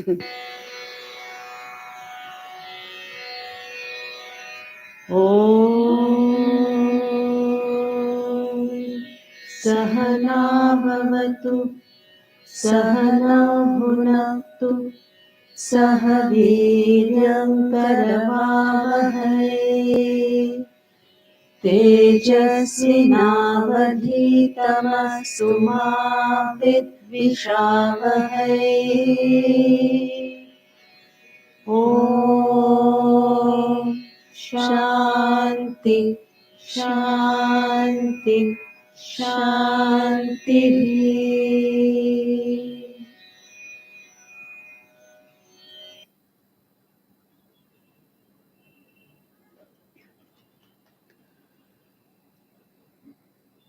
Om Sahana Bhavatu Sahana Bhunaktu Sahaviryam Karavavahai Tejasvinavadhitamastu ma vidvishavahai. Om Shanti Shanti Shanti.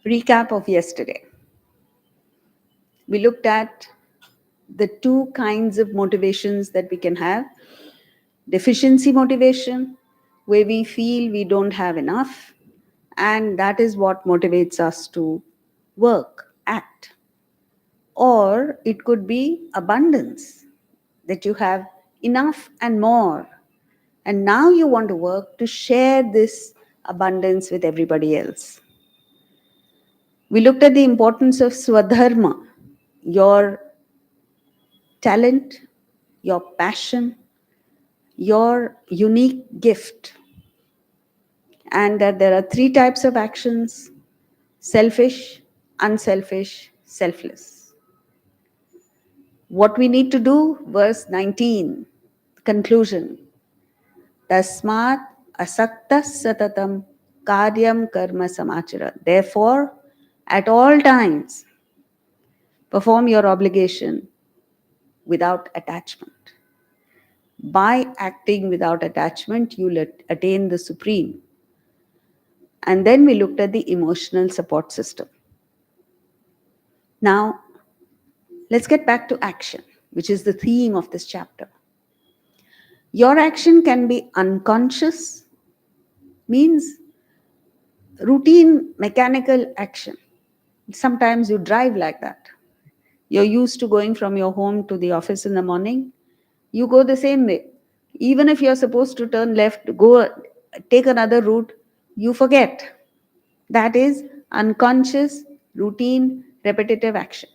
Recap of yesterday. We looked at the two kinds of motivations that we can have. Deficiency motivation, where we feel we don't have enough, and that is what motivates us to work, act. Or it could be abundance, that you have enough and more, and now you want to work to share this abundance with everybody else. We looked at the importance of swadharma, your talent, your passion, your unique gift, and that there are three types of actions: selfish, unselfish, selfless. What we need to do, verse 19, conclusion. Tasmat asakta satatam karyam karma samachara. Therefore, at all times, perform your obligation without attachment. By acting without attachment, you will attain the supreme. And then we looked at the emotional support system. Now, let's get back to action, which is the theme of this chapter. Your action can be unconscious, means routine mechanical action. Sometimes you drive like that. You're used to going from your home to the office in the morning. You go the same way. Even if you're supposed to turn left, take another route, you forget. That is unconscious, routine, repetitive action.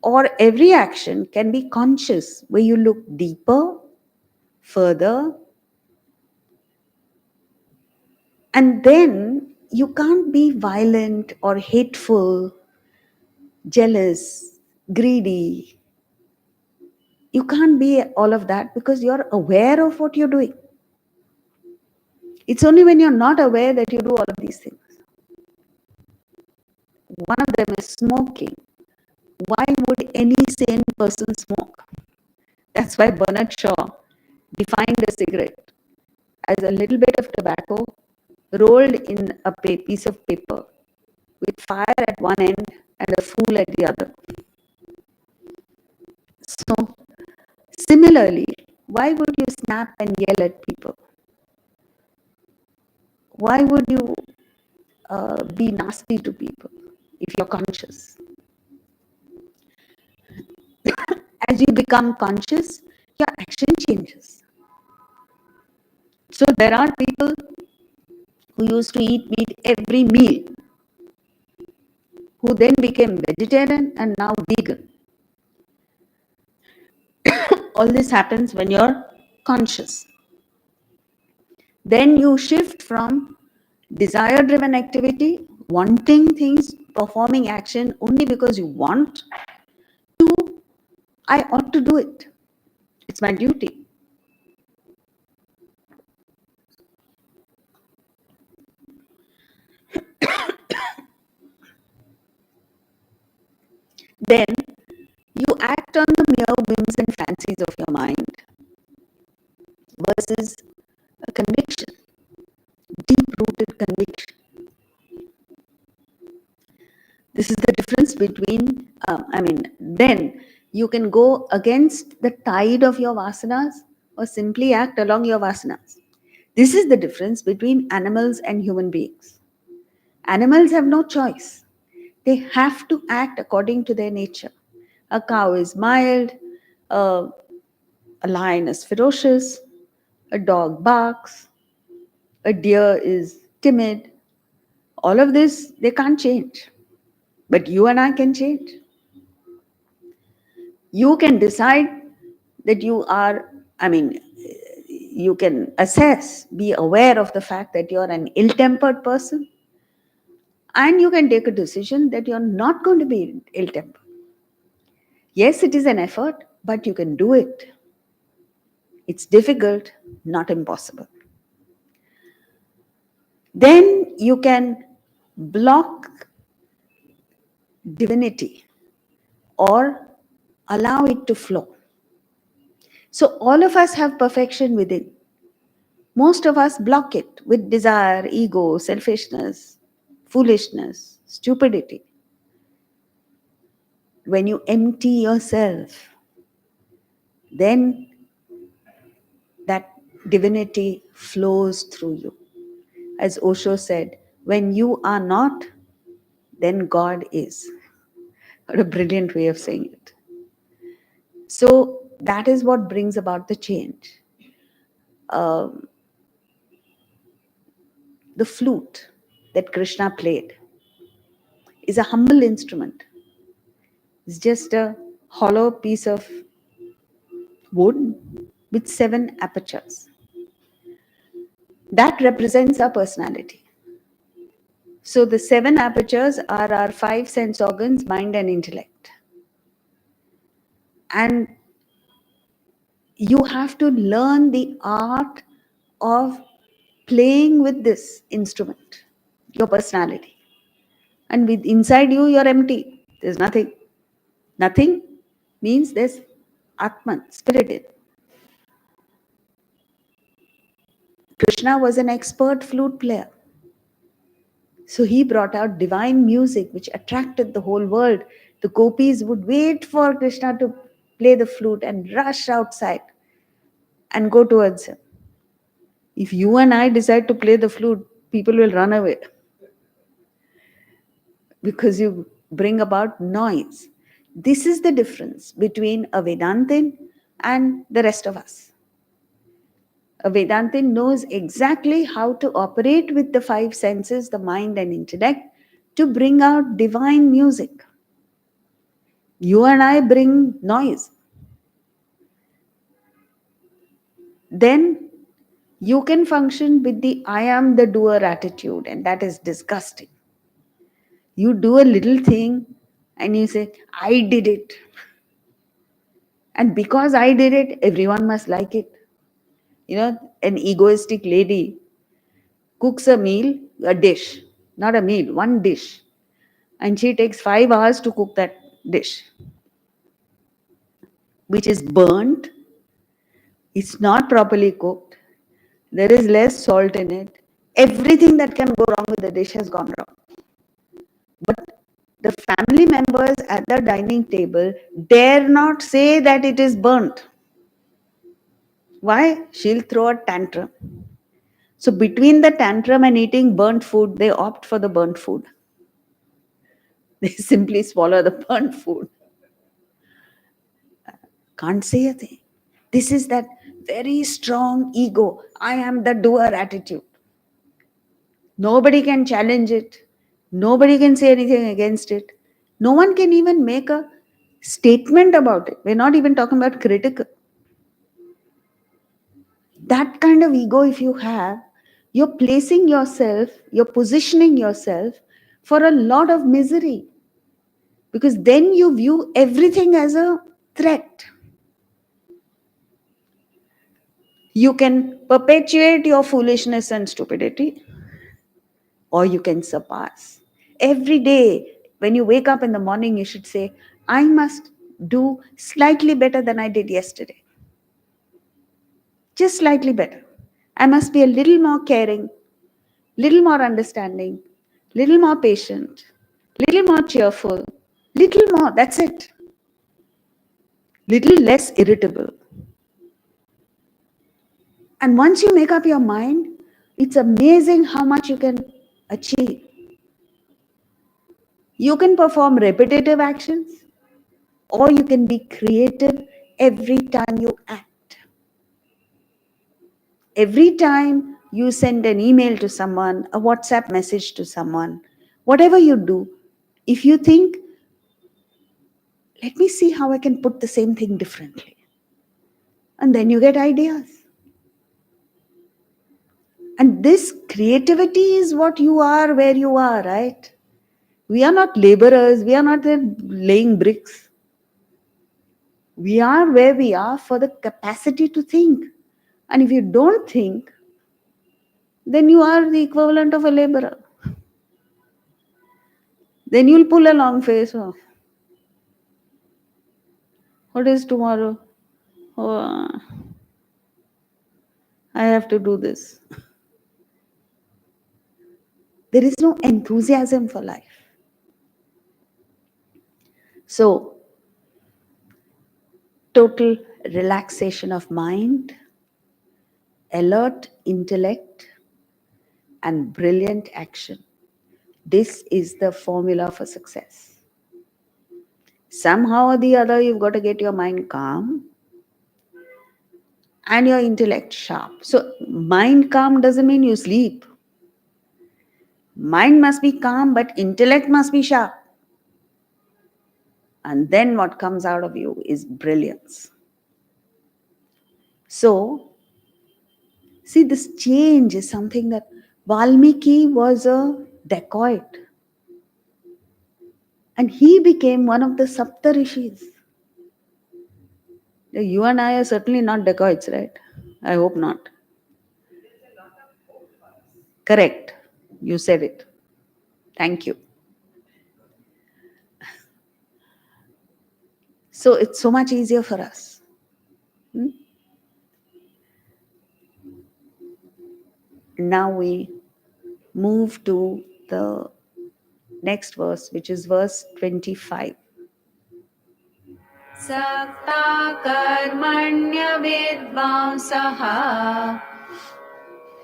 Or every action can be conscious, where you look deeper, further, and then you can't be violent or hateful, jealous, greedy. You can't be all of that because you're aware of what you're doing. It's only when you're not aware that you do all of these things. One of them is smoking. Why would any sane person smoke? That's why Bernard Shaw defined a cigarette as a little bit of tobacco rolled in a piece of paper with fire at one end and a fool at the other. So, similarly, why would you snap and yell at people? Why would you be nasty to people if you're conscious? As you become conscious, your action changes. So there are people who used to eat meat every meal, who then became vegetarian and now vegan. All this happens when you're conscious. Then you shift from desire-driven activity, wanting things, performing action only because you want, to I ought to do it. It's my duty. Then you act on the mere whims and fancies of your mind versus a conviction, deep-rooted conviction. This is the difference between, then you can go against the tide of your vasanas or simply act along your vasanas. This is the difference between animals and human beings. Animals have no choice. They have to act according to their nature. A cow is mild, a A lion is ferocious, a dog barks, a deer is timid. All of this, they can't change. But you and I can change. You can decide that you are, you can assess, be aware of the fact that you're an ill-tempered person, and you can take a decision that you're not going to be ill-tempered. Yes, it is an effort, but you can do it. It's difficult, not impossible. Then you can block divinity or allow it to flow. So all of us have perfection within. Most of us block it with desire, ego, selfishness, foolishness, stupidity. When you empty yourself, then that divinity flows through you. As Osho said, when you are not, then God is. What a brilliant way of saying it. So that is what brings about the change. The flute that Krishna played is a humble instrument. It's just a hollow piece of wood with 7 apertures. That represents our personality. So the 7 apertures are our 5 sense organs, mind and intellect. And you have to learn the art of playing with this instrument, your personality. And with inside you, you're empty. There's nothing. Nothing means there's Atman, spirit. Krishna was an expert flute player. So he brought out divine music which attracted the whole world. The gopis would wait for Krishna to play the flute and rush outside and go towards him. If you and I decide to play the flute, people will run away because you bring about noise. This is the difference between a Vedantin and the rest of us. A Vedantin knows exactly how to operate with the 5 senses, the mind and intellect, to bring out divine music. You and I bring noise. Then you can function with the I am the doer attitude, and that is disgusting. You do a little thing and you say, I did it. And because I did it, everyone must like it. You know, an egoistic lady cooks a meal, a dish, not a meal, one dish. And she takes 5 hours to cook that dish, which is burnt. It's not properly cooked. There is less salt in it. Everything that can go wrong with the dish has gone wrong. But the family members at the dining table dare not say that it is burnt. Why? She'll throw a tantrum. So between the tantrum and eating burnt food, they opt for the burnt food. They simply swallow the burnt food. Can't say a thing. This is that very strong ego. I am the doer attitude. Nobody can challenge it. Nobody can say anything against it. No one can even make a statement about it. We're not even talking about critical. That kind of ego, if you have, you're placing yourself, you're positioning yourself for a lot of misery. Because then you view everything as a threat. You can perpetuate your foolishness and stupidity, or you can surpass. Every day, when you wake up in the morning, you should say, I must do slightly better than I did yesterday. Just slightly better. I must be a little more caring, little more understanding, little more patient, little more cheerful, little more, that's it. Little less irritable. And once you make up your mind, it's amazing how much you can achieve. You can perform repetitive actions, or you can be creative every time you act. Every time you send an email to someone, a WhatsApp message to someone, whatever you do, if you think, let me see how I can put the same thing differently. And then you get ideas. And this creativity is what you are where you are, right? We are not laborers. We are not there laying bricks. We are where we are for the capacity to think. And if you don't think, then you are the equivalent of a laborer. Then you'll pull a long face. Oh, what is tomorrow? Oh, I have to do this. There is no enthusiasm for life. So, total relaxation of mind, alert intellect, and brilliant action. This is the formula for success. Somehow or the other, you've got to get your mind calm and your intellect sharp. So, mind calm doesn't mean you sleep. Mind must be calm, but intellect must be sharp. And then what comes out of you is brilliance. So, see, this change is something that Valmiki was a dacoit. And he became one of the Sapta Rishis. You and I are certainly not dacoits, right? I hope not. Correct. You said it. Thank you. So it's so much easier for us. Now we move to the next verse, which is verse 25. Sakta karmanya vidvansaha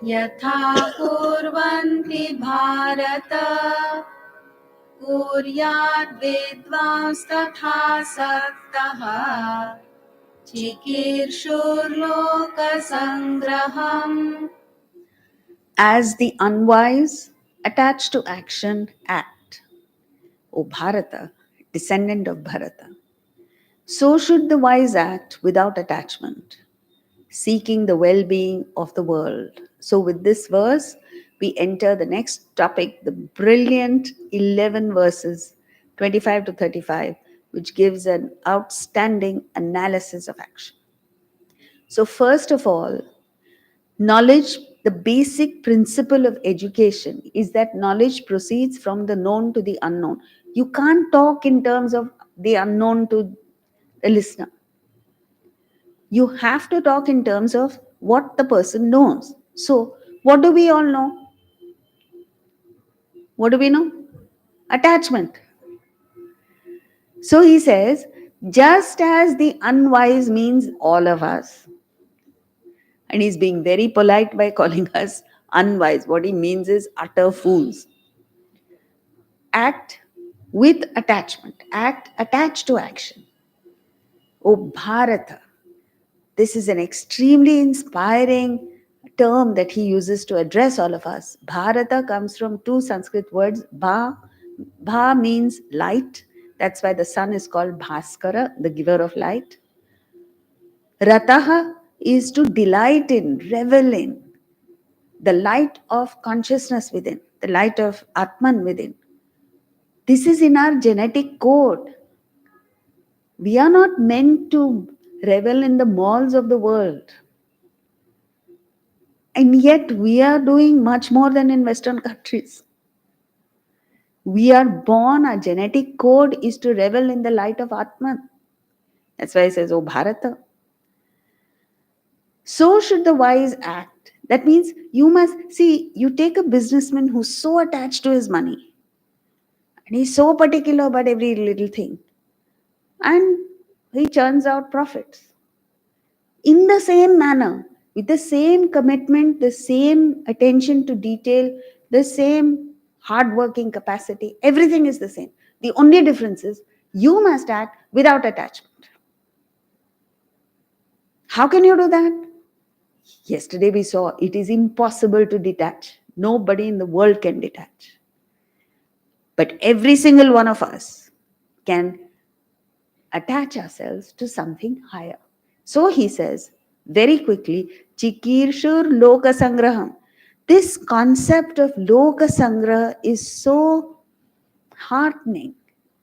yatha kurvanti bharata kuryat vidvans tatha saktaha chikirshur loka sangraham. As the unwise attached to action act, O Bharata, descendant of Bharata, so should the wise act without attachment, seeking the well-being of the world. So with this verse, we enter the next topic, the brilliant 11 verses, 25 to 35, which gives an outstanding analysis of action. So first of all, knowledge, the basic principle of education is that knowledge proceeds from the known to the unknown. You can't talk in terms of the unknown to the listener. You have to talk in terms of what the person knows. So, what do we all know? What do we know? Attachment. So he says, just as the unwise means all of us, and he's being very polite by calling us unwise. What he means is utter fools. Act with attachment, act attached to action. Oh Bharata, this is an extremely inspiring term that he uses to address all of us. Bharata comes from two Sanskrit words. Bha means light. That's why the sun is called Bhaskara, the giver of light. Rataha is to delight in, revel in the light of consciousness within, the light of Atman within. This is in our genetic code. We are not meant to revel in the malls of the world. And yet we are doing much more than in Western countries. We are born, our genetic code is to revel in the light of Atman. That's why he says, Oh Bharata. So should the wise act. That means you must see, you take a businessman who's so attached to his money and he's so particular about every little thing, and he churns out profits. In the same manner, with the same commitment, the same attention to detail, the same hard-working capacity, everything is the same. The only difference is you must act without attachment. How can you do that? Yesterday we saw it is impossible to detach. Nobody in the world can detach. But every single one of us can attach ourselves to something higher. So he says very quickly, Chikirshur Loka Sangraham. This concept of Loka Sangraha is so heartening,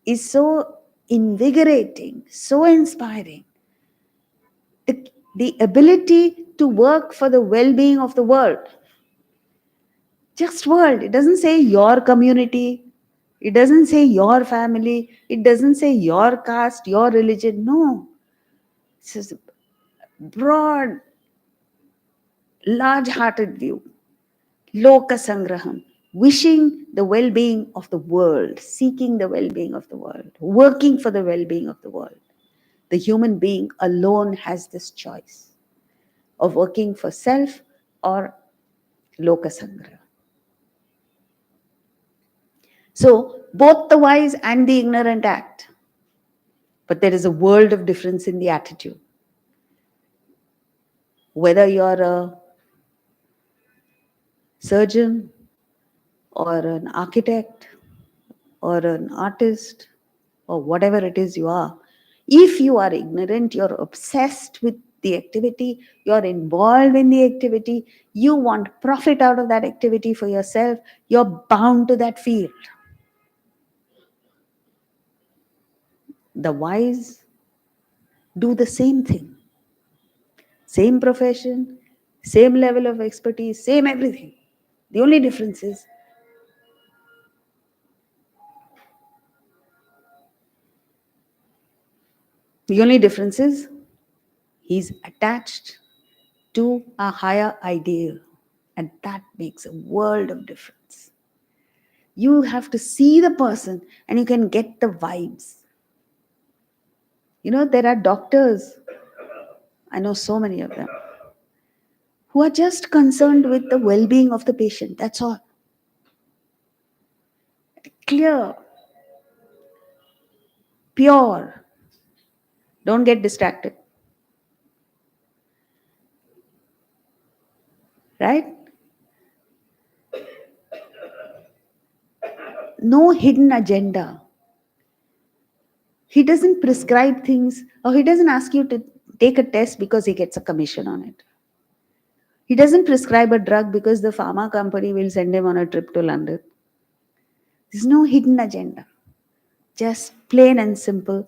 is so invigorating, so inspiring. The ability to work for the well-being of the world. Just world. It doesn't say your community. It doesn't say your family. It doesn't say your caste, your religion. No. It's just a broad, large-hearted view. Loka Sangraham. Wishing the well-being of the world. Seeking the well-being of the world. Working for the well-being of the world. The human being alone has this choice of working for self or Loka Sangraha. So, both the wise and the ignorant act. But there is a world of difference in the attitude. Whether you're a surgeon or an architect or an artist or whatever it is you are, if you are ignorant, you're obsessed with the activity, you're involved in the activity, you want profit out of that activity for yourself, you're bound to that field. The wise do the same thing. Same profession, same level of expertise, same everything. The only difference is he's attached to a higher ideal, and that makes a world of difference. You have to see the person and you can get the vibes. There are doctors, I know so many of them, who are just concerned with the well-being of the patient. That's all. Clear, pure. Don't get distracted. Right? No hidden agenda. He doesn't prescribe things, or he doesn't ask you to take a test because he gets a commission on it. He doesn't prescribe a drug because the pharma company will send him on a trip to London. There's no hidden agenda. Just plain and simple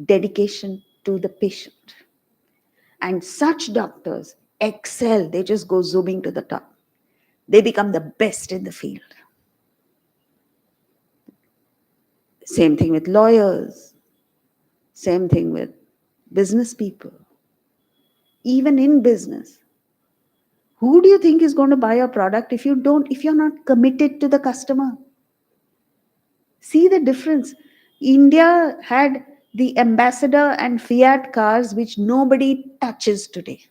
dedication to the patient. And such doctors excel. They just go zooming to the top. They become the best in the field. Same thing with lawyers. Same thing with business people. Even in business. Who do you think is going to buy your product if you're not committed to the customer? See the difference. India had the Ambassador and Fiat cars, which nobody touches today.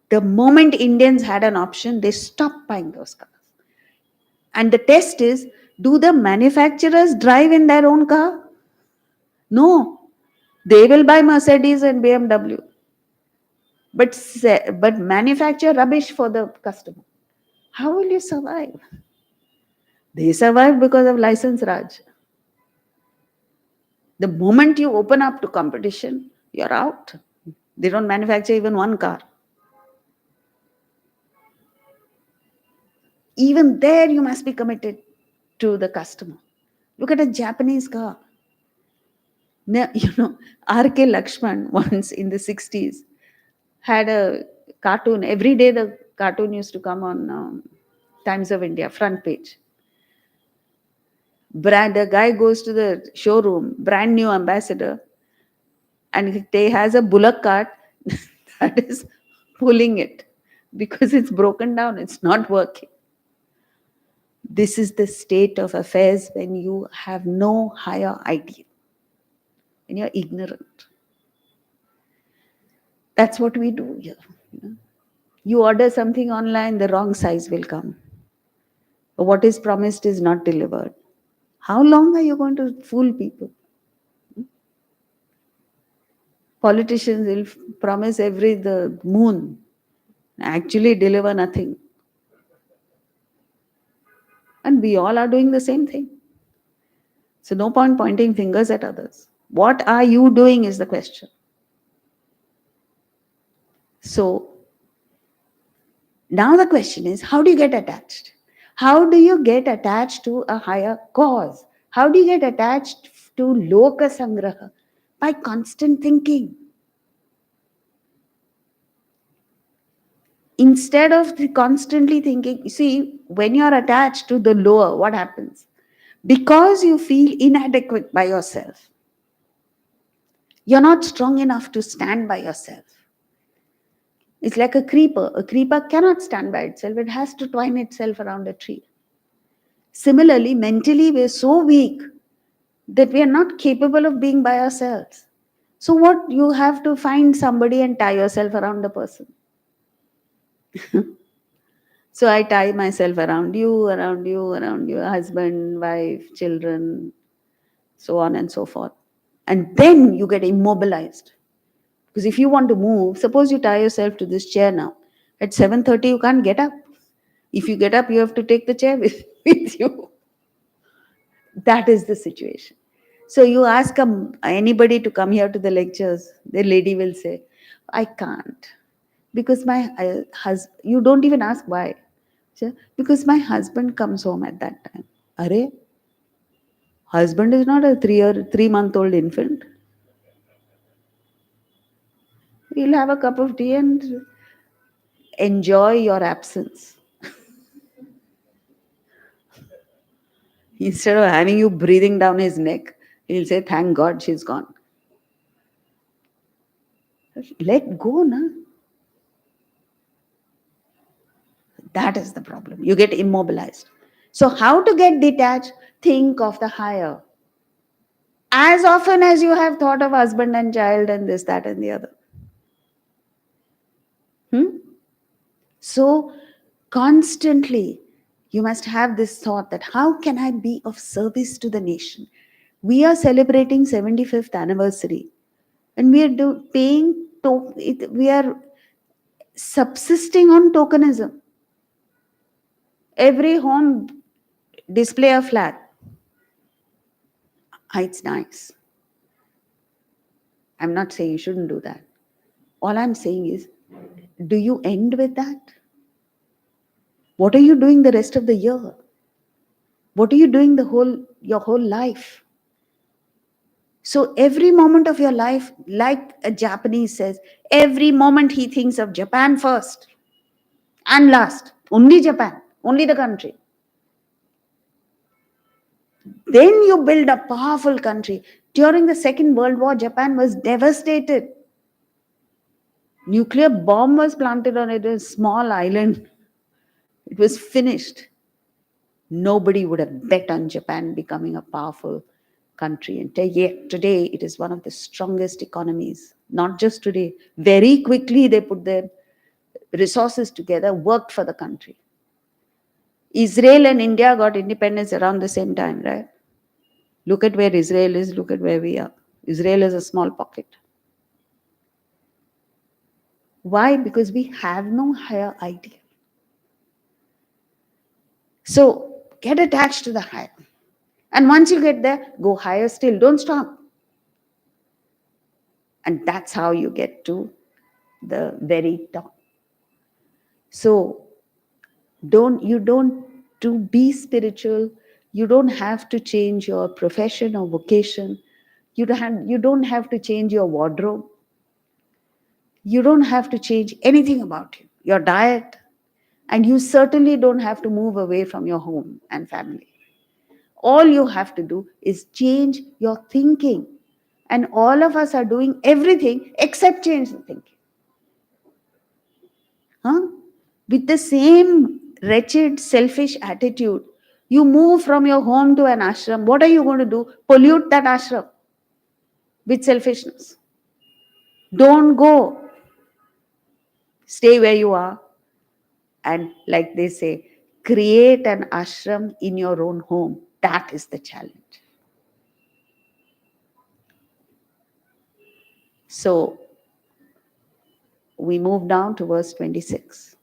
The moment Indians had an option, they stopped buying those cars. And the test is, do the manufacturers drive in their own car? No. They will buy Mercedes and BMW. But manufacture rubbish for the customer. How will you survive? They survive because of license Raj. The moment you open up to competition, you're out. They don't manufacture even one car. Even there, you must be committed to the customer. Look at a Japanese car. Now, R.K. Lakshman once in the 60s had a cartoon. Every day the cartoon used to come on Times of India, front page. The guy goes to the showroom, brand new Ambassador, and he has a bullock cart that is pulling it because it's broken down, it's not working. This is the state of affairs when you have no higher ideal, when you're ignorant. That's what we do here. You order something online, the wrong size will come. What is promised is not delivered. How long are you going to fool people? Politicians will promise the moon, actually deliver nothing. And we all are doing the same thing. So no point pointing fingers at others. What are you doing is the question. So now the question is, how do you get attached? How do you get attached to a higher cause? How do you get attached to loka sangraha? By constant thinking. Instead of constantly thinking, see, when you're attached to the lower, what happens? Because you feel inadequate by yourself, you're not strong enough to stand by yourself. It's like a creeper. A creeper cannot stand by itself, it has to twine itself around a tree. Similarly, mentally, we're so weak that we are not capable of being by ourselves. So, what you have to find somebody and tie yourself around the person. So, I tie myself around you, around you, around your husband, wife, children, so on and so forth. And then you get immobilized. Because if you want to move, suppose you tie yourself to this chair now. At 7:30, you can't get up. If you get up, you have to take the chair with you. That is the situation. So you ask anybody to come here to the lectures, the lady will say, I can't. Because my husband, you don't even ask why. So, because my husband comes home at that time. Are, husband is not a 3-month-old infant. He'll have a cup of tea and enjoy your absence. Instead of having you breathing down his neck, he'll say, thank God she's gone. Let go, na? That is the problem. You get immobilized. So, how to get detached? Think of the higher. As often as you have thought of husband and child and this, that, and the other. So, constantly, you must have this thought that how can I be of service to the nation? We are celebrating 75th anniversary and we are we are subsisting on tokenism. Every home display a flag. It's nice. I'm not saying you shouldn't do that. All I'm saying is, do you end with that? What are you doing the rest of the year? What are you doing your whole life? So every moment of your life, like a Japanese says, every moment he thinks of Japan first and last. Only Japan, only the country. Then you build a powerful country. During the Second World War, Japan was devastated. Nuclear bomb was planted on it, a small island. It was finished. Nobody would have bet on Japan becoming a powerful country. And yet today, it is one of the strongest economies. Not just today. Very quickly, they put their resources together, worked for the country. Israel and India got independence around the same time, right? Look at where Israel is, look at where we are. Israel is a small pocket. Why? Because we have no higher ideal. So get attached to the higher. And once you get there, go higher still. Don't stop. And that's how you get to the very top. So you don't to be spiritual, you don't have to change your profession or vocation. You don't have to change your wardrobe. You don't have to change anything about you, your diet, and you certainly don't have to move away from your home and family. All you have to do is change your thinking. And all of us are doing everything except change the thinking. With the same wretched, selfish attitude, you move from your home to an ashram. What are you going to do? Pollute that ashram with selfishness. Don't go. Stay where you are. And like they say, create an ashram in your own home. That is the challenge. So, we move down to verse 26.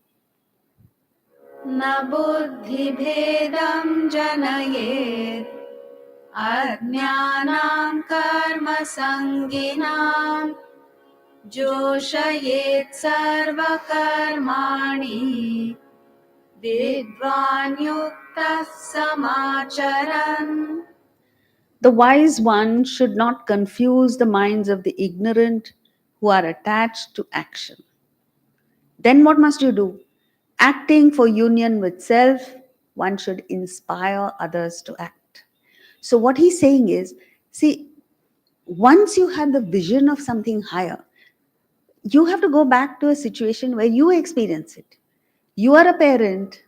Na buddhi bhedam janayet ajnanam karma sanginam joshayet sarva karmani vidvan yukta samacharan. The wise one should not confuse the minds of the ignorant who are attached to action. Then what must you do? Acting for union with self, one should inspire others to act. So, what he's saying is, see, once you have the vision of something higher, you have to go back to a situation where you experience it. You are a parent,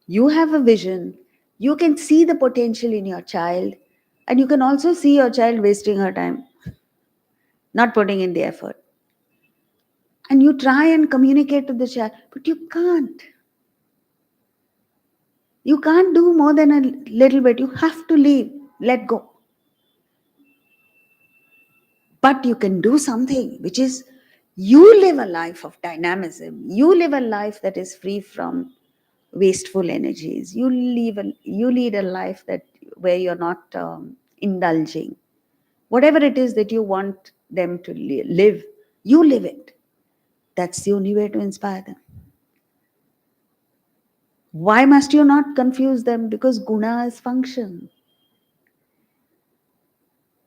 you have a vision, you can see the potential in your child, and you can also see your child wasting her time, not putting in the effort. And you try and communicate to the child, but you can't. You can't do more than a little bit. You have to leave, let go. But you can do something, which is you live a life of dynamism. You live a life that is free from wasteful energies. You lead a life that where you're not indulging. Whatever it is that you want them to live, you live it. That's the only way to inspire them. Why must you not confuse them? Because gunas function.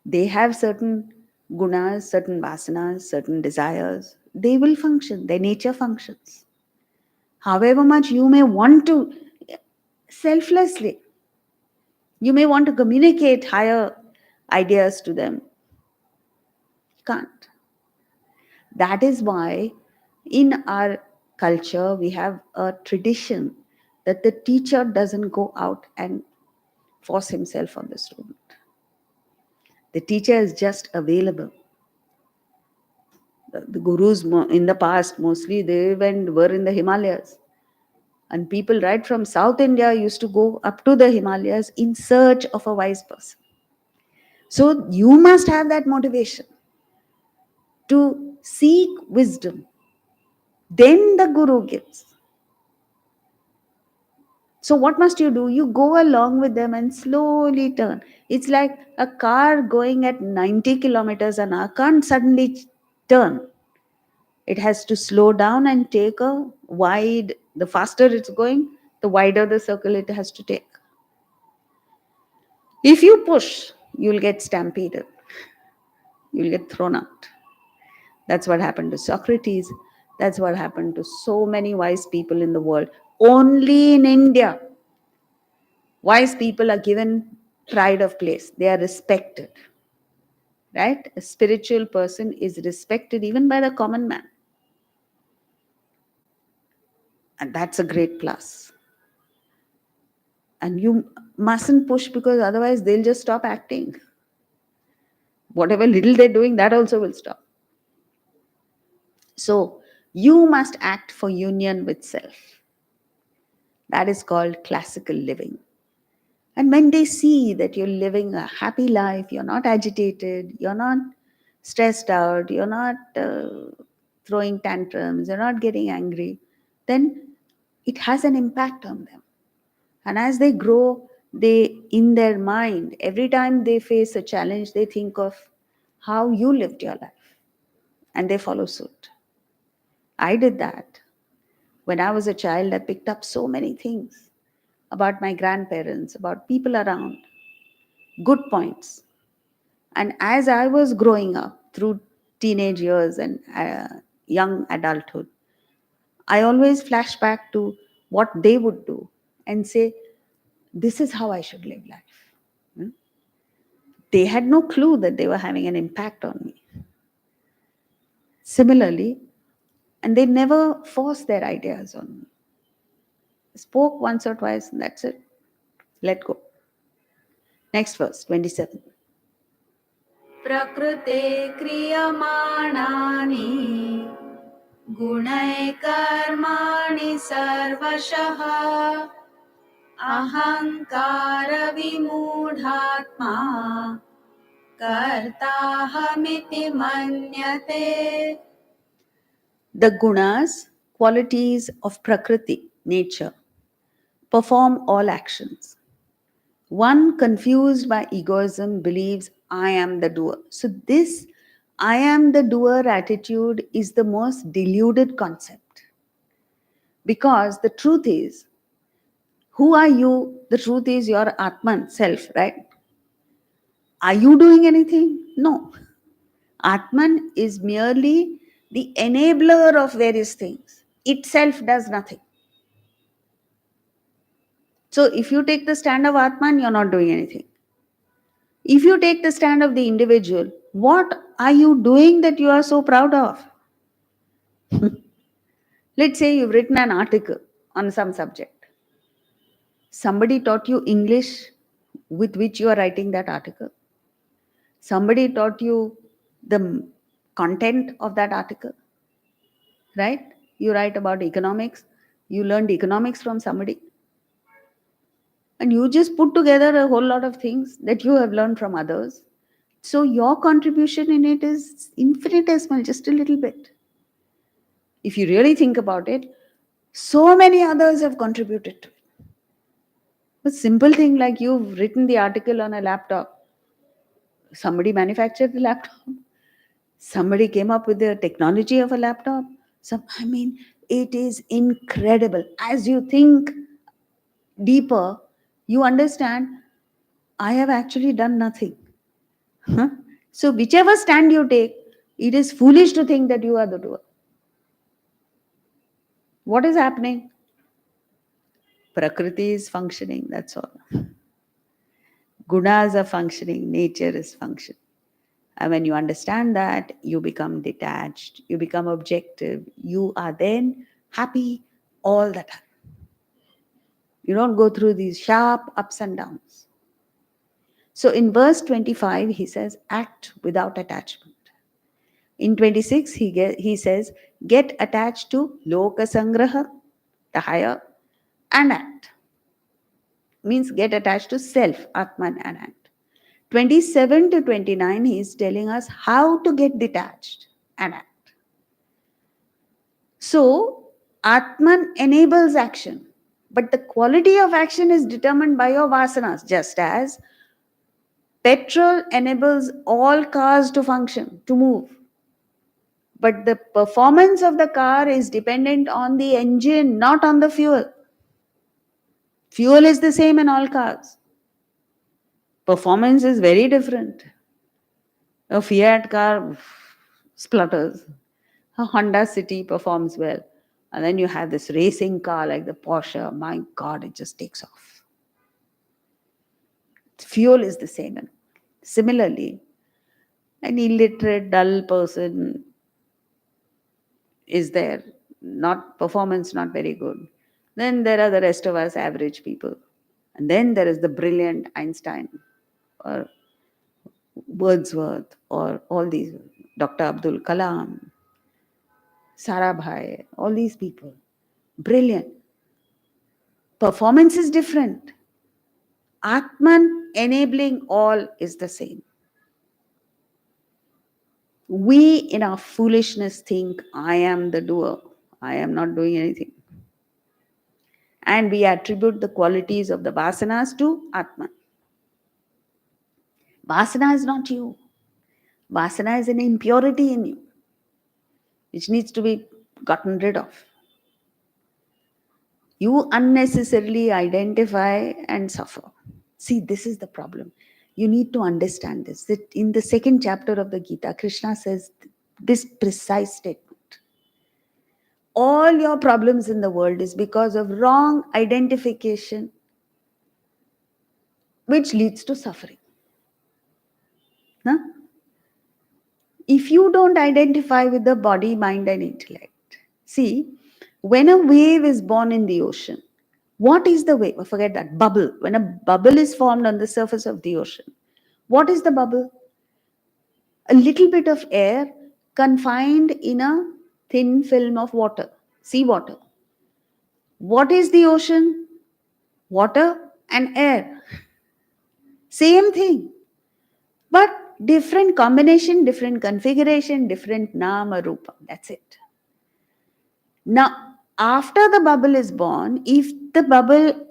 They have certain gunas, certain vasanas, certain desires. They will function. Their nature functions. However much you may want to, selflessly, you may want to communicate higher ideas to them. You can't. That is why in our culture we have a tradition that the teacher doesn't go out and force himself on the student. The teacher is just available. The gurus in the past, mostly they were in the Himalayas. And people right from South India used to go up to the Himalayas in search of a wise person. So you must have that motivation to seek wisdom. Then the guru gives. So what must you do? You go along with them and slowly turn. It's like a car going at 90 kilometers an hour can't suddenly turn. It has to slow down and take a wide, the faster it's going, the wider the circle it has to take. If you push, you'll get stampeded. You'll get thrown out. That's what happened to Socrates. That's what happened to so many wise people in the world. Only in India, wise people are given pride of place. They are respected. Right? A spiritual person is respected even by the common man. And that's a great plus. And you mustn't push because otherwise they'll just stop acting. Whatever little they're doing, that also will stop. So you must act for union with self. That is called classical living. And when they see that you're living a happy life, you're not agitated, you're not stressed out, you're not throwing tantrums, you're not getting angry, then it has an impact on them. And as they grow, they, in their mind, every time they face a challenge, they think of how you lived your life and they follow suit. I did that. When I was a child, I picked up so many things about my grandparents, about people around, good points. And as I was growing up through teenage years and young adulthood, I always flash back to what they would do and say, this is how I should live life. Hmm? They had no clue that they were having an impact on me. Similarly, and they never forced their ideas on me. Spoke once or twice, and that's it. Let go. Next verse, 27. प्रकृते क्रियमाणानि गुणैः कर्माणि सर्वशः अहङ्कारविमूढात्मा कर्ताहमिति मन्यते. The gunas, qualities of Prakriti, nature, perform all actions. One confused by egoism believes, I am the doer. So, this I am the doer attitude is the most deluded concept. Because the truth is, who are you? The truth is your Atman, self, right? Are you doing anything? No. Atman is merely the enabler of various things. Itself does nothing. So if you take the stand of Atman, you're not doing anything. If you take the stand of the individual, what are you doing that you are so proud of? Let's say you've written an article on some subject. Somebody taught you English with which you are writing that article. Somebody taught you the content of that article, right? You write about economics, you learned economics from somebody, and you just put together a whole lot of things that you have learned from others. So your contribution in it is infinitesimal, just a little bit. If you really think about it, so many others have contributed to it. A simple thing like you've written the article on a laptop, somebody manufactured the laptop, somebody came up with the technology of a laptop. I mean, it is incredible. As you think deeper, you understand, I have actually done nothing. Huh? So, whichever stand you take, it is foolish to think that you are the doer. What is happening? Prakriti is functioning, that's all. Gunas are functioning, nature is functioning. And when you understand that, you become detached, you become objective, you are then happy all the time. You don't go through these sharp ups and downs. So in verse 25, he says, act without attachment. In 26, he says, get attached to loka sangraha, the higher, and act. Means get attached to self, Atman, and act. 27 to 29, he is telling us how to get detached and act. So, Atman enables action, but the quality of action is determined by your vasanas, just as petrol enables all cars to function, to move. But the performance of the car is dependent on the engine, not on the fuel. Fuel is the same in all cars. Performance is very different. A Fiat car splutters. A Honda City performs well. And then you have this racing car like the Porsche. My God, it just takes off. Fuel is the same. Similarly, an illiterate, dull person is there. Not performance, not very good. Then there are the rest of us average people. And then there is the brilliant Einstein or Wordsworth or all these, Dr. Abdul Kalam, Sarabhai, all these people. Brilliant. Performance is different. Atman enabling all is the same. We in our foolishness think, I am the doer. I am not doing anything. And we attribute the qualities of the vasanas to Atman. Vasana is not you. Vasana is an impurity in you, which needs to be gotten rid of. You unnecessarily identify and suffer. See, this is the problem. You need to understand this. That in the second chapter of the Gita, Krishna says this precise statement. All your problems in the world is because of wrong identification, which leads to suffering. Huh? If you don't identify with the body, mind, and intellect, see, when a wave is born in the ocean, what is the wave? Forget that. Bubble. When a bubble is formed on the surface of the ocean, what is the bubble? A little bit of air confined in a thin film of water, seawater. What is the ocean? Water and air. Same thing. But different combination, different configuration, different nama rupa. That's it. Now, after the bubble is born, if the bubble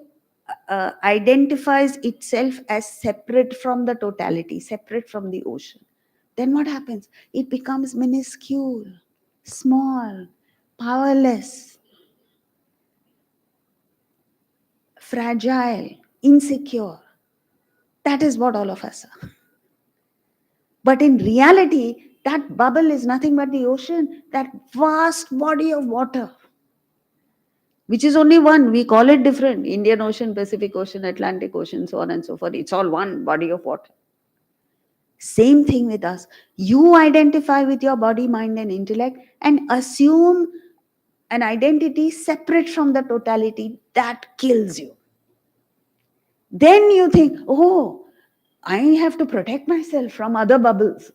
identifies itself as separate from the totality, separate from the ocean, then what happens? It becomes minuscule, small, powerless, fragile, insecure. That is what all of us are. But in reality, that bubble is nothing but the ocean, that vast body of water, which is only one. We call it different: Indian Ocean, Pacific Ocean, Atlantic Ocean, so on and so forth. It's all one body of water. Same thing with us. You identify with your body, mind, and intellect and assume an identity separate from the totality. That kills you. Then you think, oh, I have to protect myself from other bubbles.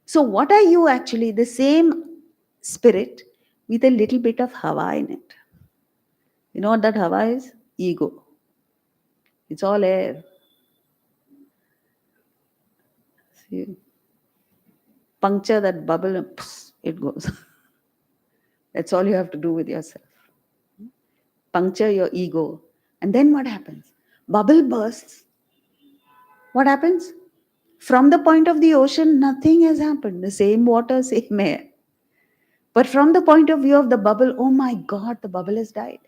So, what are you actually? The same spirit with a little bit of Hava in it. You know what that Hava is? Ego. It's all air. See, puncture that bubble and it goes. That's all you have to do with yourself. Puncture your ego. And then what happens? Bubble bursts. What happens? From the point of the ocean, nothing has happened. The same water, same air. But from the point of view of the bubble, oh my God, the bubble has died.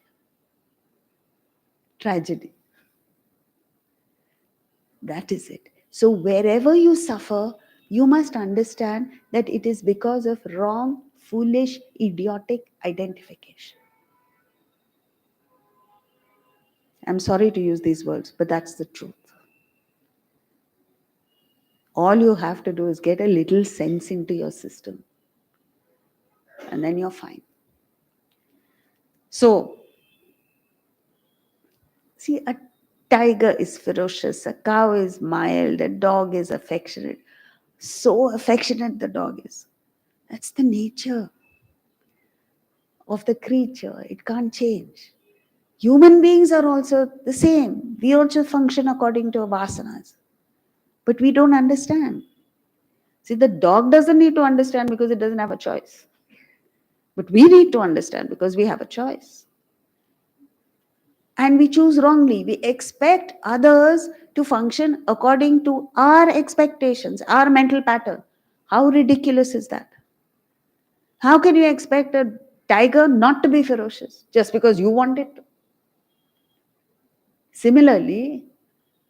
Tragedy. That is it. So wherever you suffer, you must understand that it is because of wrong, foolish, idiotic identification. I'm sorry to use these words, but that's the truth. All you have to do is get a little sense into your system, and then you're fine. So, see, a tiger is ferocious, a cow is mild, a dog is affectionate. So affectionate the dog is. That's the nature of the creature. It can't change. Human beings are also the same. We also function according to vasanas. But we don't understand. See, the dog doesn't need to understand because it doesn't have a choice. But we need to understand because we have a choice. And we choose wrongly. We expect others to function according to our expectations, our mental pattern. How ridiculous is that? How can you expect a tiger not to be ferocious just because you want it to? Similarly,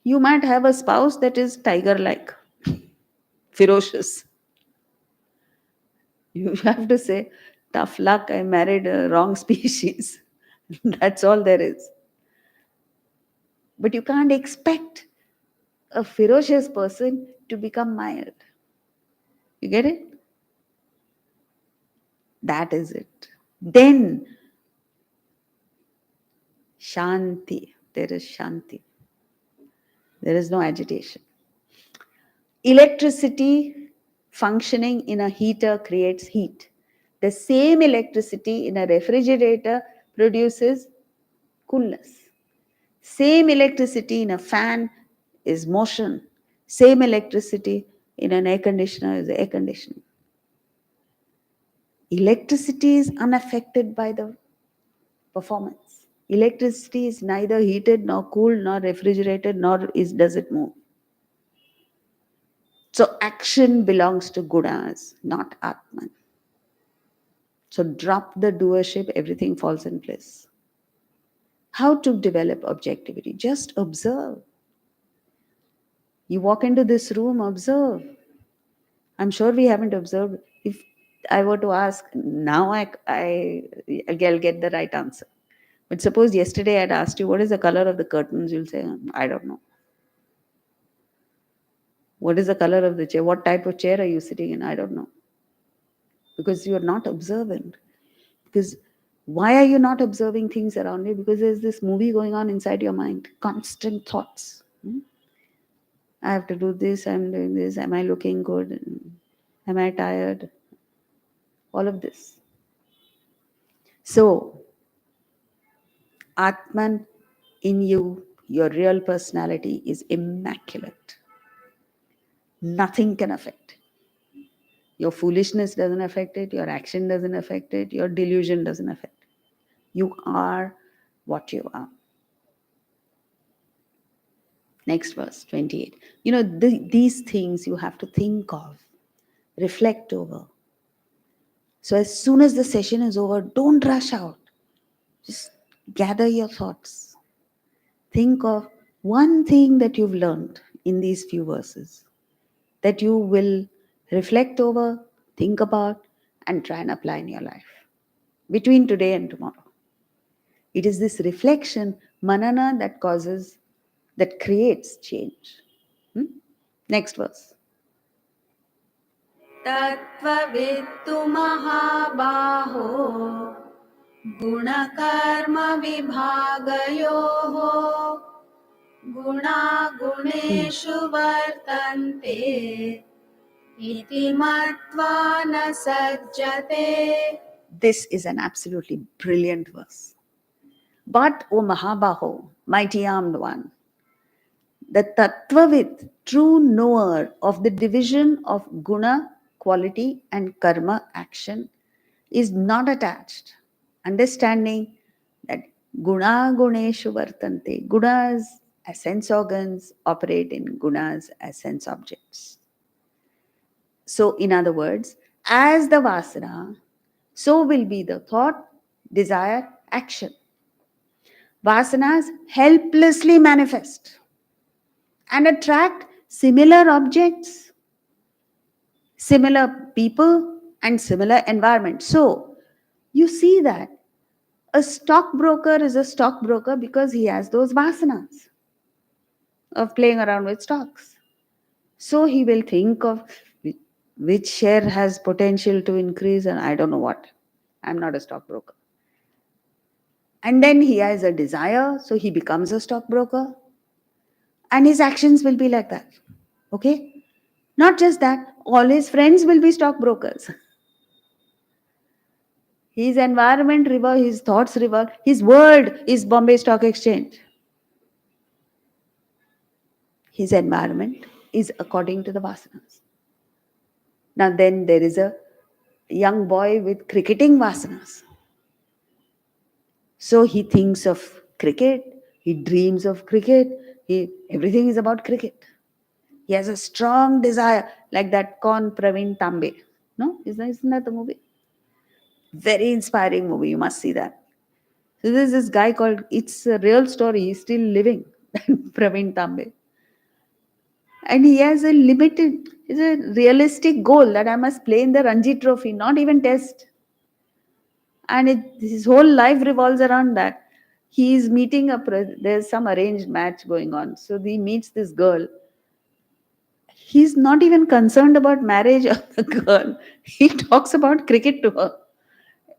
you might have a spouse that is tiger like, ferocious. You have to say, tough luck, I married a wrong species. That's all there is. But you can't expect a ferocious person to become mild. You get it? That is it. Then, Shanti. There is Shanti. There is no agitation. Electricity functioning in a heater creates heat. The same electricity in a refrigerator produces coolness. Same electricity in a fan is motion. Same electricity in an air conditioner is air conditioning. Electricity is unaffected by the performance. Electricity is neither heated nor cooled nor refrigerated does it move. So action belongs to Gunas, not Atman. So drop the doership, everything falls in place. How to develop objectivity? Just observe. You walk into this room, observe. I'm sure we haven't observed. If I were to ask, now I'll get the right answer. But suppose yesterday I'd asked you, what is the color of the curtains? You'll say, I don't know. What is the color of the chair? What type of chair are you sitting in? I don't know. Because you are not observant. Because why are you not observing things around you? Because there's this movie going on inside your mind, constant thoughts. I have to do this, I'm doing this, am I looking good? Am I tired? All of this. So, Atman in you, your real personality is immaculate. Nothing can affect. Your foolishness doesn't affect it, your action doesn't affect it, your delusion doesn't affect it. You are what you are. Next verse, 28. These things you have to think of, reflect over. So as soon as the session is over, don't rush out. Just gather your thoughts. Think of one thing that you've learned in these few verses that you will reflect over, think about, and try and apply in your life between today and tomorrow. It is this reflection, manana, that creates change. Next verse. तत्त्ववित्तु महाबाहो गुणकर्मविभागयोः गुणागुणेषु वर्तन्ते इति मत्वा न सज्जते. This is an absolutely brilliant verse. But, O Mahabaho, mighty armed one, the Tattvavit, true knower of the division of guna, quality, and karma, action, is not attached, understanding that guna guneshu vartante. Gunas as sense organs operate in gunas as sense objects. So, in other words, as the vasana, so will be the thought, desire, action. Vasanas helplessly manifest and attract similar objects, similar people, and similar environment. So, you see that a stockbroker is a stockbroker because he has those vasanas of playing around with stocks. So, he will think of which share has potential to increase, and I don't know what. I'm not a stockbroker. And then he has a desire, so he becomes a stockbroker. And his actions will be like that. Okay? Not just that, all his friends will be stockbrokers. His environment revolve, his thoughts revolve, his world is Bombay Stock Exchange. His environment is according to the vasanas. Now then there is a young boy with cricketing vasanas. So he thinks of cricket, he dreams of cricket, everything is about cricket. He has a strong desire, like that Kon Praveen Tambe. No? Isn't that the movie? Very inspiring movie. You must see that. So there's this guy called, it's a real story. He's still living, Praveen Tambe. And he has it's a realistic goal that I must play in the Ranji Trophy, not even test. And his whole life revolves around that. He is meeting there's some arranged match going on. So he meets this girl. He's not even concerned about marriage of the girl. He talks about cricket to her.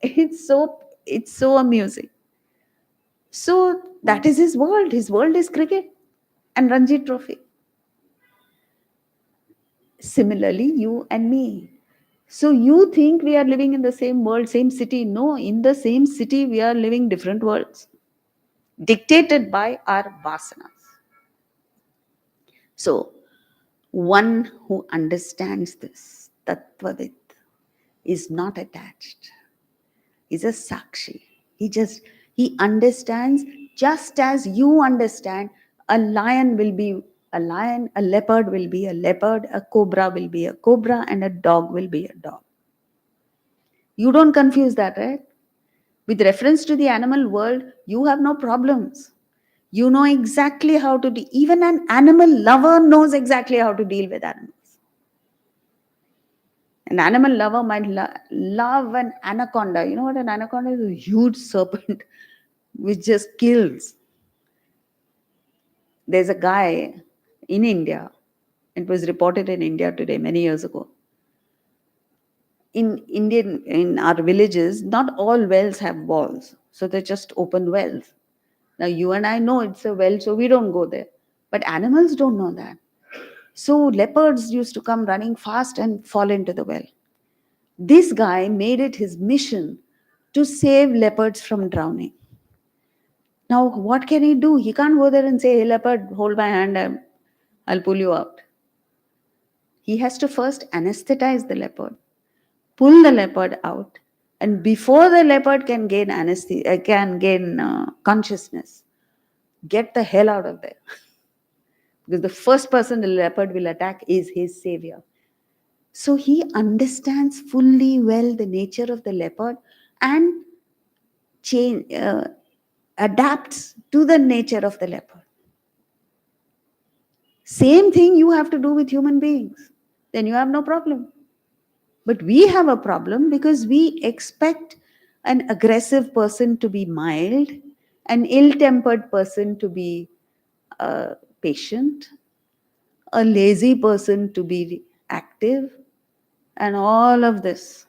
It's so amusing. So that is his world. His world is cricket and Ranji Trophy. Similarly, you and me. So you think we are living in the same world, same city. No, in the same city, we are living different worlds, dictated by our vasanas. So, one who understands this, Tattvavit, is not attached, is a sakshi. He understands just as you understand. A lion will be a lion, a leopard will be a leopard, a cobra will be a cobra, and a dog will be a dog. You don't confuse that, right? With reference to the animal world, you have no problems. You know exactly how to deal. Even an animal lover knows exactly how to deal with animals. An animal lover might love an anaconda. You know what an anaconda is? A huge serpent which just kills. There's a guy in India, it was reported in India today, many years ago. In our villages, not all wells have walls. So they're just open wells. Now you and I know it's a well, so we don't go there. But animals don't know that. So leopards used to come running fast and fall into the well. This guy made it his mission to save leopards from drowning. Now, what can he do? He can't go there and say, hey, leopard, hold my hand, I'll pull you out. He has to first anesthetize the leopard. pull the leopard out, and before the leopard can gain consciousness, get the hell out of there. Because the first person the leopard will attack is his savior. So he understands fully well the nature of the leopard and adapts to the nature of the leopard. Same thing you have to do with human beings. Then you have no problem. But we have a problem because we expect an aggressive person to be mild, an ill-tempered person to be patient, a lazy person to be active, and all of this.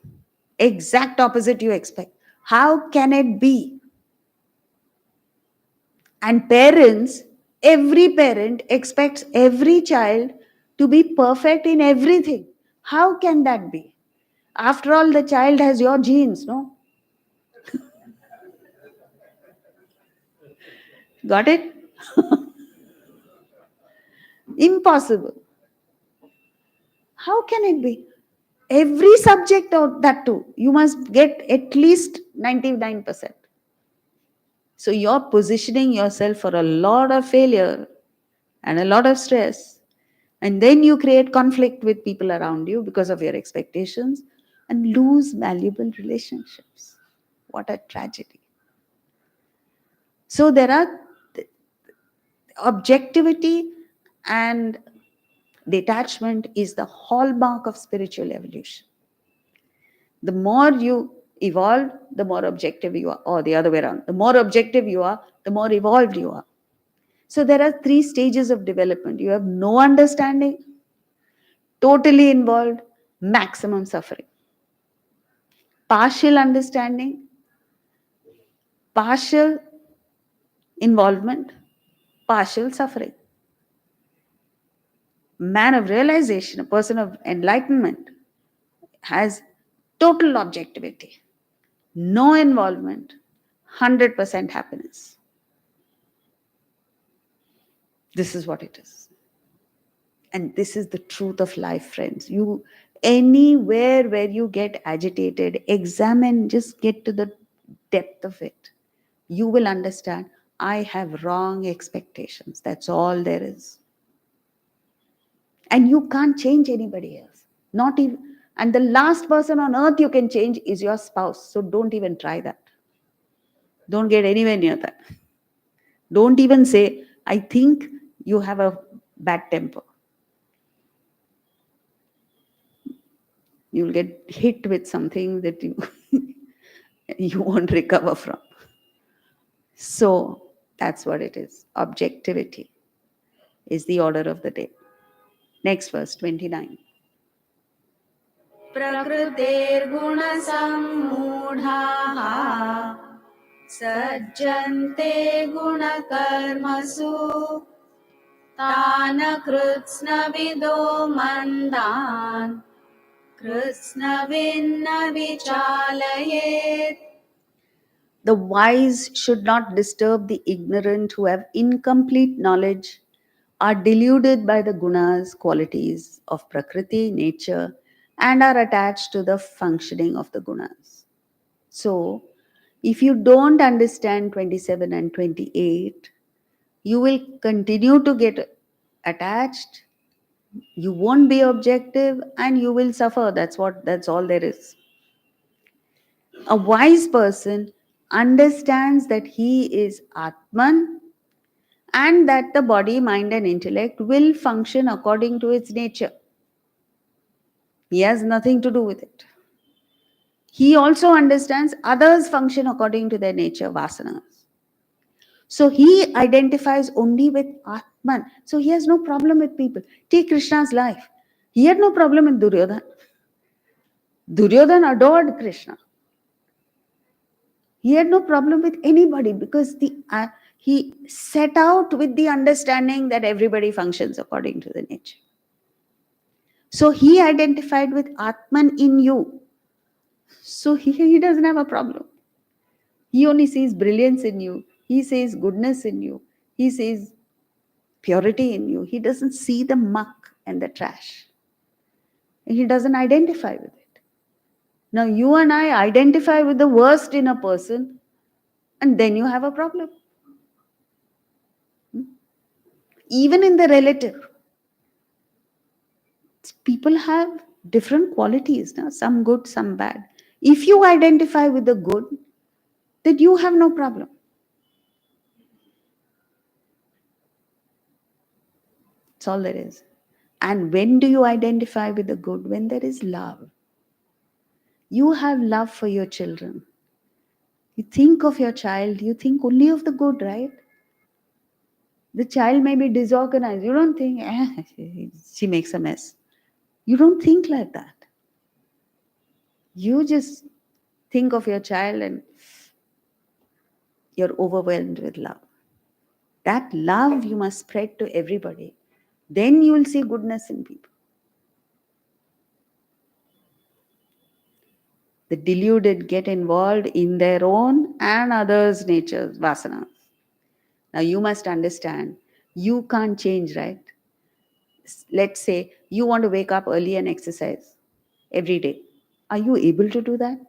Exact opposite you expect. How can it be? And parents, every parent expects every child to be perfect in everything. How can that be? After all, the child has your genes, no? Got it? Impossible. How can it be? Every subject or that too, you must get at least 99%. So you're positioning yourself for a lot of failure and a lot of stress. And then you create conflict with people around you because of your expectations and lose valuable relationships. What a tragedy. So there are objectivity and detachment is the hallmark of spiritual evolution. The more you evolve, the more objective you are, or the other way around. The more objective you are, the more evolved you are. So there are 3 stages of development. You have no understanding, totally involved, maximum suffering. Partial understanding, partial involvement, partial suffering. Man of realization, a person of enlightenment, has total objectivity, no involvement, 100% happiness. This is what it is. And this is the truth of life, friends. You, anywhere where you get agitated, examine, just get to the depth of it. You will understand, I have wrong expectations. That's all there is. And you can't change anybody else. Not even, and the last person on earth you can change is your spouse. So don't even try that. Don't get anywhere near that. Don't even say, I think you have a bad temper. You'll get hit with something that you you won't recover from. So that's what it is. Objectivity is the order of the day. Next verse, 29. प्रकृतेर्गुणसम्मूढाः सज्जन्ते गुणकर्मसु तान् कृत्स्नविदो मन्दान् कृत्स्नविन्न विचालयेत्. The wise should not disturb the ignorant who have incomplete knowledge, are deluded by the gunas, qualities of Prakriti, nature, and are attached to the functioning of the gunas. So, if you don't understand 27 and 28, you will continue to get attached, you won't be objective, and you will suffer. That's all there is. A wise person understands that he is Atman and that the body, mind, and intellect will function according to its nature. He has nothing to do with it. He also understands others function according to their nature, vasanas. So he identifies only with Atman. So he has no problem with people. Take Krishna's life. He had no problem with Duryodhana. Duryodhana adored Krishna. He had no problem with anybody because he set out with the understanding that everybody functions according to the nature. So he identified with Atman in you. So he doesn't have a problem. He only sees brilliance in you. He sees goodness in you. He sees purity in you. He doesn't see the muck and the trash. He doesn't identify with it. Now, you and I identify with the worst in a person, and then you have a problem. Even in the relative, people have different qualities, now, some good, some bad. If you identify with the good, then you have no problem. That's all there is. And when do you identify with the good? When there is love. You have love for your children. You think of your child, you think only of the good, right? The child may be disorganized. You don't think, she makes a mess. You don't think like that. You just think of your child and you're overwhelmed with love. That love you must spread to everybody. Then you will see goodness in people. The deluded get involved in their own and others' natures, vasanas. Now you must understand, you can't change, right? Let's say you want to wake up early and exercise every day. Are you able to do that?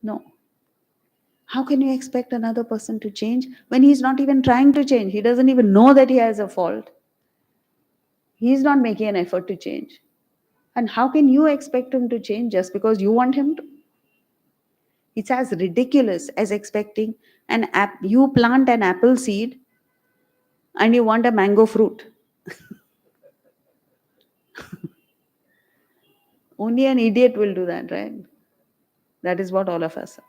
No. How can you expect another person to change when he's not even trying to change? He doesn't even know that he has a fault. He's not making an effort to change. And how can you expect him to change just because you want him to? It's as ridiculous as expecting you plant an apple seed and you want a mango fruit. Only an idiot will do that, right? That is what all of us are.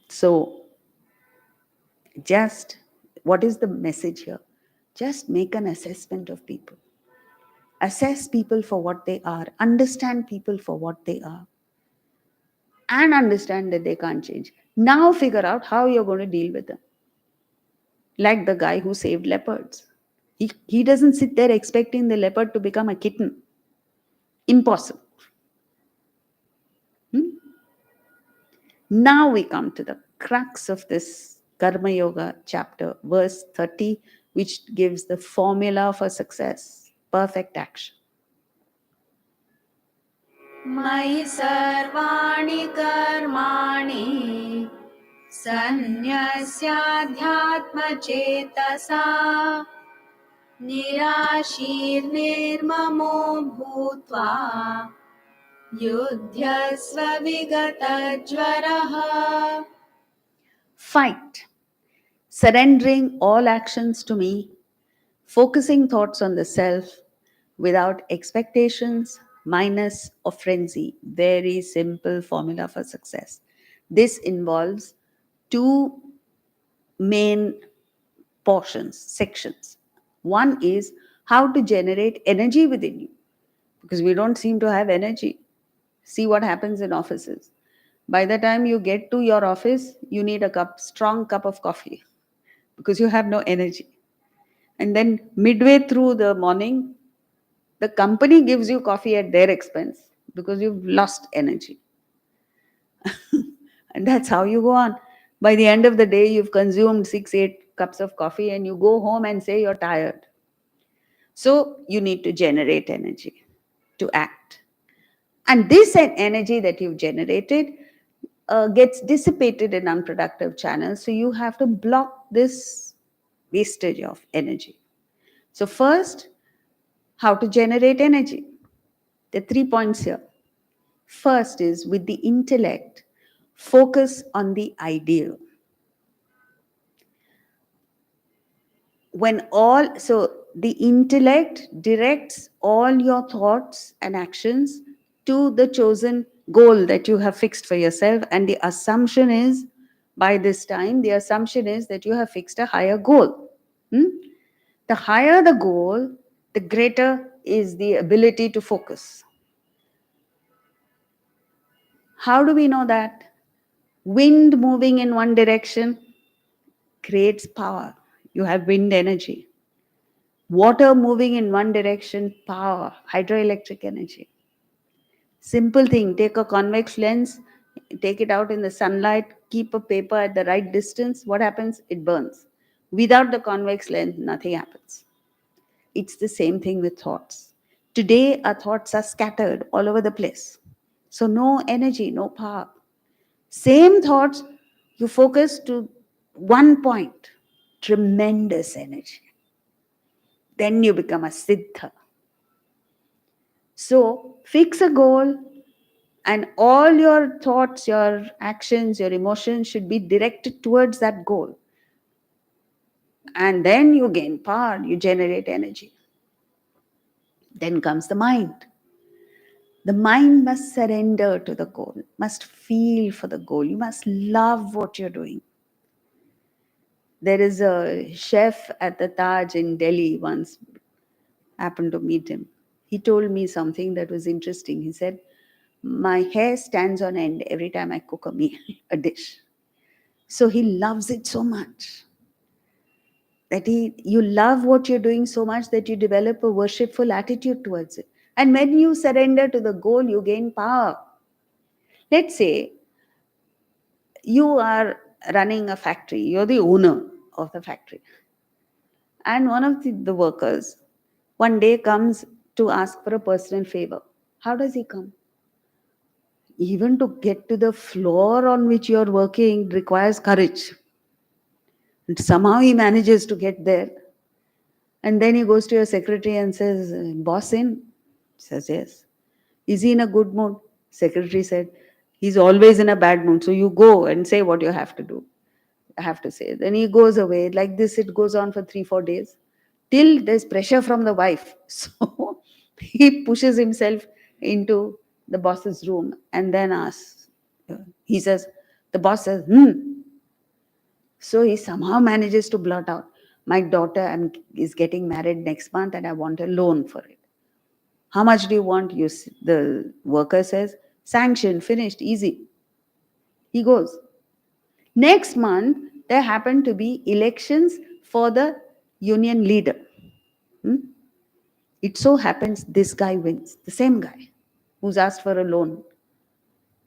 So, just what is the message here? Just make an assessment of people. Assess people for what they are. Understand people for what they are. And understand that they can't change. Now figure out how you're going to deal with them. Like the guy who saved leopards. He doesn't sit there expecting the leopard to become a kitten. Impossible. Now we come to the crux of this Karma Yoga chapter, verse 30, which gives the formula for success, perfect action. मयि सर्वाणि कर्माणि सन्न्यस्याध्यात्मचेतसा निराशीर्निर्ममो भूत्वा युध्यस्व विगतज्वरः. Fight, surrendering all actions to me, focusing thoughts on the self without expectations, minus, or frenzy. Very simple formula for success. This involves two main portions, sections. One is how to generate energy within you, because we don't seem to have energy. See what happens in offices. By the time you get to your office, you need a strong cup of coffee because you have no energy. And then midway through the morning, the company gives you coffee at their expense because you've lost energy. And that's how you go on. By the end of the day, you've consumed 6-8 cups of coffee and you go home and say you're tired. So you need to generate energy to act. And this energy that you've generated gets dissipated in unproductive channels. So you have to block this wastage of energy. So first, how to generate energy. There are 3 points here. First is with the intellect, focus on the ideal. So the intellect directs all your thoughts and actions to the chosen goal that you have fixed for yourself. And the assumption is, by this time, the assumption is that you have fixed a higher goal. The higher the goal, the greater is the ability to focus. How do we know that? Wind moving in one direction creates power. You have wind energy. Water moving in one direction, power, hydroelectric energy. Simple thing, take a convex lens, take it out in the sunlight, keep a paper at the right distance. What happens? It burns. Without the convex lens, nothing happens. It's the same thing with thoughts. Today, our thoughts are scattered all over the place. So, no energy, no power. Same thoughts, you focus to one point, tremendous energy. Then you become a siddha. So, fix a goal, and all your thoughts, your actions, your emotions should be directed towards that goal. And then you gain power, you generate energy. Then comes the mind. The mind must surrender to the goal, must feel for the goal. You must love what you're doing. There is a chef at the Taj in Delhi once, happened to meet him. He told me something that was interesting. He said, my hair stands on end every time I cook a meal, a dish. So he loves it so much that you love what you're doing so much that you develop a worshipful attitude towards it. And when you surrender to the goal, you gain power. Let's say you are running a factory, you're the owner of the factory. And one of the workers one day comes to ask for a personal favor. How does he come? Even to get to the floor on which you're working requires courage. And somehow he manages to get there. And then he goes to your secretary and says, boss in? Says, yes. Is he in a good mood? Secretary said, he's always in a bad mood. So you go and say what you have to do. I have to say. Then he goes away. Like this, it goes on for 3-4 days. Till there's pressure from the wife. So he pushes himself into the boss's room and then asks. He says, the boss says, So he somehow manages to blurt out, my daughter is getting married next month and I want a loan for it. How much do you want? The worker says, sanction, finished, easy. He goes. Next month, there happen to be elections for the union leader. It so happens this guy wins, the same guy who's asked for a loan.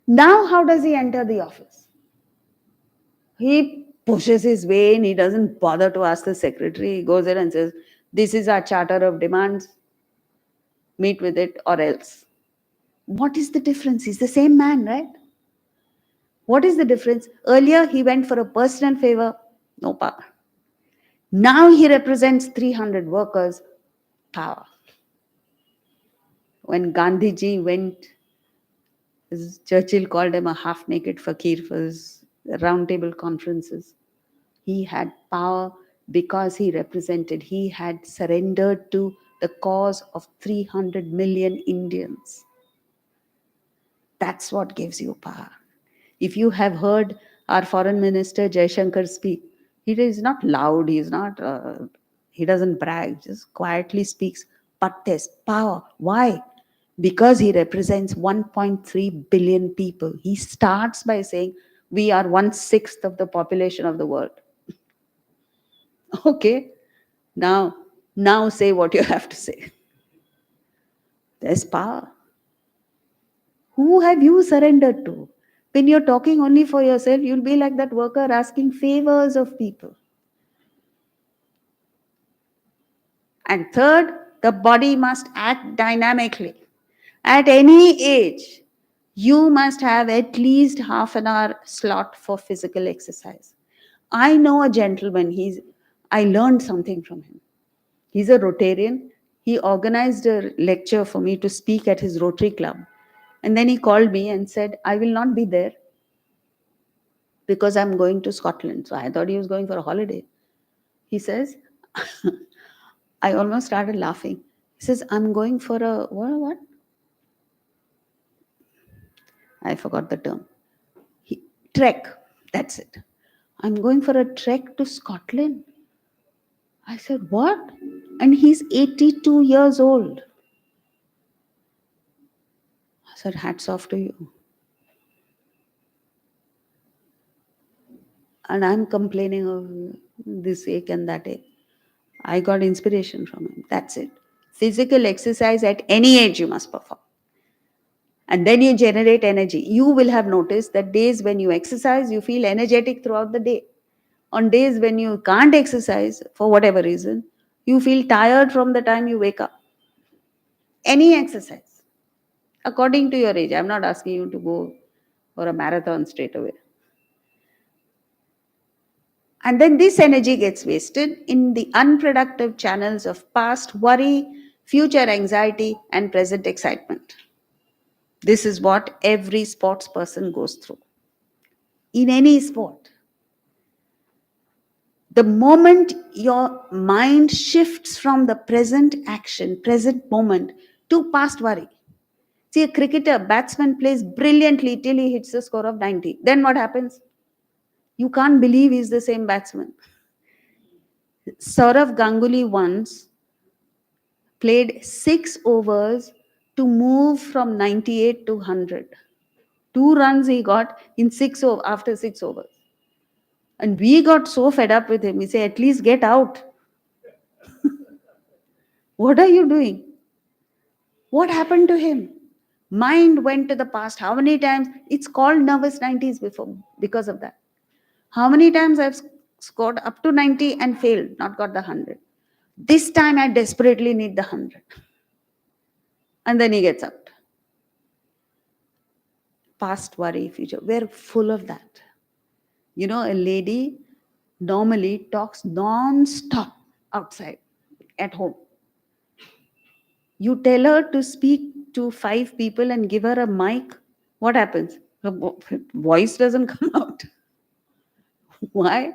Now, how does he enter the office? He pushes his way in, he doesn't bother to ask the secretary. He goes in and says, this is our charter of demands, meet with it or else. What is the difference? He's the same man, right? What is the difference? Earlier, he went for a personal favor, no power. Now he represents 300 workers, power. When Gandhiji went, Churchill called him a half-naked fakir for his roundtable conferences. He had power because he had surrendered to the cause of 300 million Indians. That's what gives you power. If you have heard our foreign minister Jaishankar speak, he is not loud, he doesn't brag, just quietly speaks, but there's power. Why? Because he represents 1.3 billion people. He starts by saying, we are 1/6 of the population of the world. Okay, now say what you have to say. There's power. Who have you surrendered to? When you're talking only for yourself, you'll be like that worker asking favors of people. And third, the body must act dynamically. At any age, you must have at least half an hour slot for physical exercise. I know a gentleman, I learned something from him. He's a Rotarian. He organized a lecture for me to speak at his Rotary Club. And then he called me and said, I will not be there because I'm going to Scotland. So I thought he was going for a holiday. He says, I almost started laughing. He says, I'm going for a, what? I forgot the term. Trek. That's it. I'm going for a trek to Scotland. I said, what? And he's 82 years old. I said, hats off to you. And I'm complaining of this ache and that ache. I got inspiration from him. That's it. Physical exercise at any age you must perform. And then you generate energy. You will have noticed that days when you exercise, you feel energetic throughout the day. On days when you can't exercise, for whatever reason, you feel tired from the time you wake up. Any exercise, according to your age. I'm not asking you to go for a marathon straight away. And then this energy gets wasted in the unproductive channels of past worry, future anxiety, and present excitement. This is what every sports person goes through. In any sport, the moment your mind shifts from the present action, present moment, to past worry. See, a cricketer, batsman plays brilliantly till he hits a score of 90. Then what happens? You can't believe he's the same batsman. Saurav Ganguly once played 6 overs to move from 98 to 100. 2 runs he got in after 6 overs. And we got so fed up with him. We say, at least get out. What are you doing? What happened to him? Mind went to the past. How many times? It's called nervous 90s before because of that. How many times I've scored up to 90 and failed, not got the 100. This time I desperately need the 100. And then he gets out. Past worry, future. We're full of that. You know, a lady normally talks non-stop outside at home. You tell her to speak to 5 people and give her a mic, what happens? Her voice doesn't come out. Why?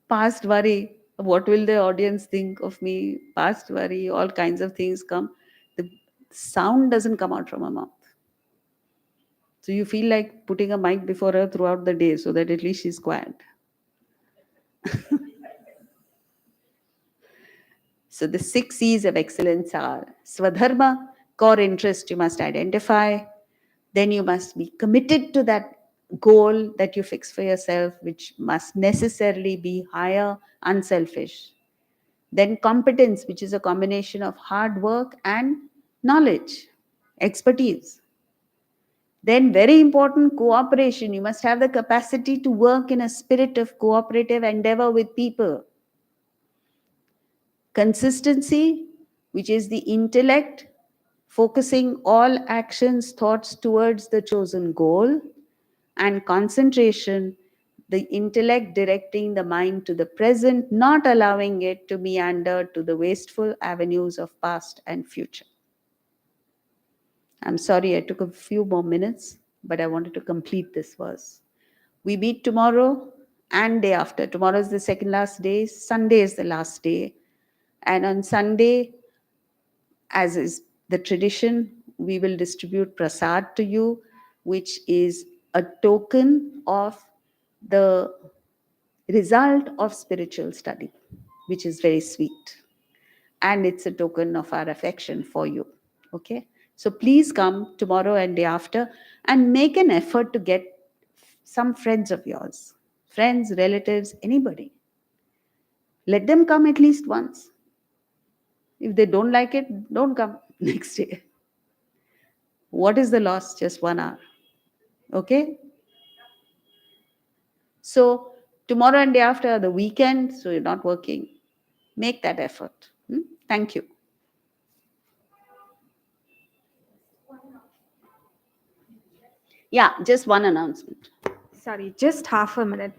Past worry. What will the audience think of me? Past worry, all kinds of things come. The sound doesn't come out from her mouth. So you feel like putting a mic before her throughout the day so that at least she's quiet. So the 6 C's of excellence are Swadharma, core interest you must identify. Then you must be committed to that goal that you fix for yourself, which must necessarily be higher, unselfish. Then competence, which is a combination of hard work and knowledge, expertise. Then very important, cooperation. You must have the capacity to work in a spirit of cooperative endeavor with people. Consistency, which is the intellect, focusing all actions, thoughts towards the chosen goal. And concentration, the intellect directing the mind to the present, not allowing it to meander to the wasteful avenues of past and future. I'm sorry I took a few more minutes, but I wanted to complete this verse. We meet tomorrow and day after. Tomorrow is the second last day, Sunday is the last day. And on Sunday, as is the tradition, we will distribute prasad to you, which is a token of the result of spiritual study, which is very sweet. And it's a token of our affection for you. Okay? So please come tomorrow and day after and make an effort to get some friends of yours, friends, relatives, anybody. Let them come at least once. If they don't like it, don't come next day. What is the loss? Just 1 hour. Okay? So tomorrow and day after are the weekend, so you're not working. Make that effort. Thank you. Yeah, just one announcement. Sorry, just half a minute.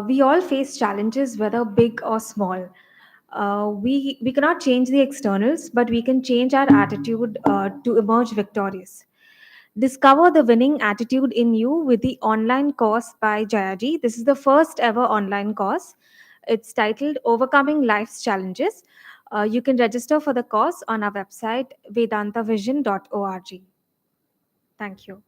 We all face challenges, whether big or small. We cannot change the externals, but we can change our attitude to emerge victorious. Discover the winning attitude in you with the online course by Jayaji. This is the first ever online course. It's titled Overcoming Life's Challenges. You can register for the course on our website vedantavision.org. Thank you.